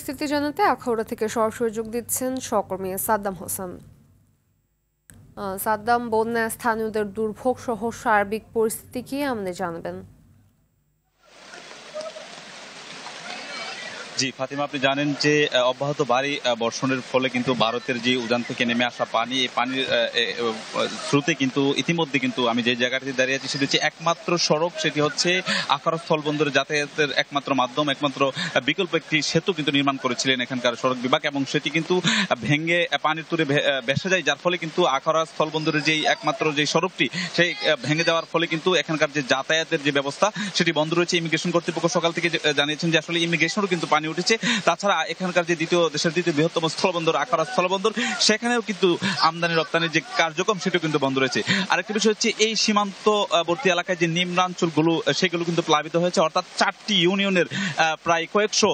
পরিস্থিতি জানাতে আখাউড়া থেকে সরাসরি যোগ দিচ্ছেন সহকর্মী সাদ্দাম হোসেন। সাদ্দাম, বন্যায় স্থানীয়দের দুর্ভোগ সহ সার্বিক পরিস্থিতি কি আমাদের জানাবেন? জি ফাতিমা, আপনি জানেন যে অব্যাহত ভারী বর্ষণের ফলে কিন্তু ভারতের যে উজান থেকে নেমে আসা পানি, এই পানির স্রোতে কিন্তু ইতিমধ্যে কিন্তু আমি যে জায়গাটিতে দাঁড়িয়ে আছি সেটি হচ্ছে একমাত্র সড়ক, সেটি হচ্ছে আখাউড়া স্থলবন্দরে যাতায়াতের একমাত্র মাধ্যম, একমাত্র বিকল্প একটি সেতু কিন্তু নির্মাণ করেছিলেন এখানকার সড়ক বিভাগ, এবং সেটি কিন্তু ভেঙে পানির তুরে ভেসে যায়, যার ফলে কিন্তু আখাউড়া স্থলবন্দরের যেই একমাত্র যে সড়কটি সেই ভেঙে যাওয়ার ফলে কিন্তু এখানকার যে যাতায়াতের যে ব্যবস্থা সেটি বন্ধ রয়েছে। ইমিগ্রেশন কর্তৃপক্ষ সকাল থেকে জানিয়েছেন যে আসলে ইমিগ্রেশনও কিন্তু পানি উঠেছে। তাছাড়া এখানকার যে দেশের দ্বিতীয় বৃহত্তম স্থলবন্দর আখাউড়া স্থলবন্দর, সেখানেও কিন্তু আমদানি রপ্তানির যে কার্যক্রম সেটাও কিন্তু বন্ধ রয়েছে। আরেকটি বিষয় হচ্ছে এই সীমান্তবর্তী এলাকায় যে নিম্নাঞ্চলগুলো সেগুলো কিন্তু প্লাবিত হয়েছে, অর্থাৎ 4টি ইউনিয়নের প্রায় কয়েকশো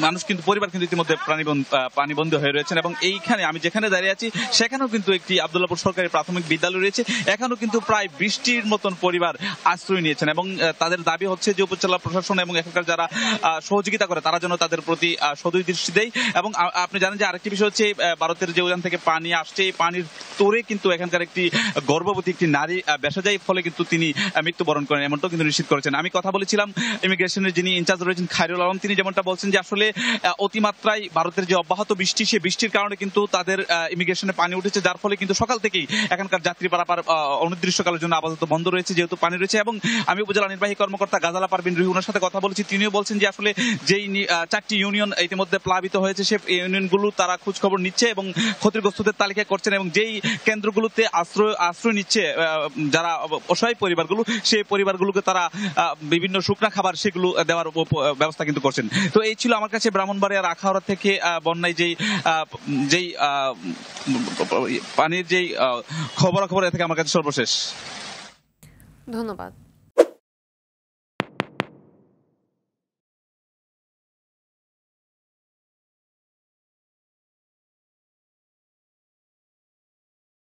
মানুষ কিন্তু পরিবার কিন্তু ইতিমধ্যে পানিবন্দী হয়ে রয়েছেন। এবং এইখানে আমি যেখানে দাঁড়িয়ে আছি সেখানেও কিন্তু একটি আব্দুল্লাহপুর সরকারি প্রাথমিক বিদ্যালয় রয়েছে, এখানেও কিন্তু প্রায় 20টির মতন পরিবার আশ্রয় নিয়েছেন, এবং তাদের দাবি হচ্ছে যে উপজেলা প্রশাসন এবং এখানকার যারা সহযোগিতা করে তারা যেন তাদের প্রতি সদয় দৃষ্টি দেয়। এবং আপনি জানেন যে আরেকটি বিষয় হচ্ছে ভারতের যে উজান থেকে পানি আসছে, এই পানির তোরে কিন্তু এখানকার একটি গর্ভবতী একটি নারী ভেসে যায়, ফলে কিন্তু তিনি মৃত্যুবরণ করেন, এমনটাও কিন্তু নিশ্চিত করেছেন। আমি কথা বলেছিলাম ইমিগ্রেশনের যিনি ইনচার্জ রয়েছেন খায়রুল আলম, তিনি যেমনটা বলছেন যে আসলে অতিমাত্রায় ভারতের যে অব্যাহত বৃষ্টি, সেই বৃষ্টির কারণে কিন্তু তাদের ইমিগ্রেশনে পানি উঠেছে, যার ফলে কিন্তু সকাল থেকেই এখানকার যাত্রী পারাপার অনির্দিষ্টকালের জন্য আপাতত বন্ধ রয়েছে, যেহেতু পানি রয়েছে। এবং আমি উপজেলা নির্বাহী কর্মকর্তা গাজালা পারভিন রুহি ওনার সাথে কথা বলেছি, তিনিও বলছেন যে আসলে যেই 4টি ইউনিয়ন ইতিমধ্যে প্লাবিত হয়েছে সেই ইউনিয়নগুলো তারা খোঁজ খবর নিচ্ছে এবং ক্ষতিগ্রস্তদের তালিকা করছেন, এবং যেই কেন্দ্রগুলোতে আশ্রয় নিচ্ছে যারা অসহায় পরিবারগুলো, সেই পরিবারগুলোকে তারা বিভিন্ন শুকনা খাবার সেগুলো দেওয়ার ব্যবস্থা কিন্তু করছেন। তো এই ছিল আমার কাছে ব্রাহ্মণবাড়িয়ার আখাউড়া থেকে বন্যায় যেই পানির যেই খবরাখবর থেকে আমার কাছে সর্বশেষ। ধন্যবাদ।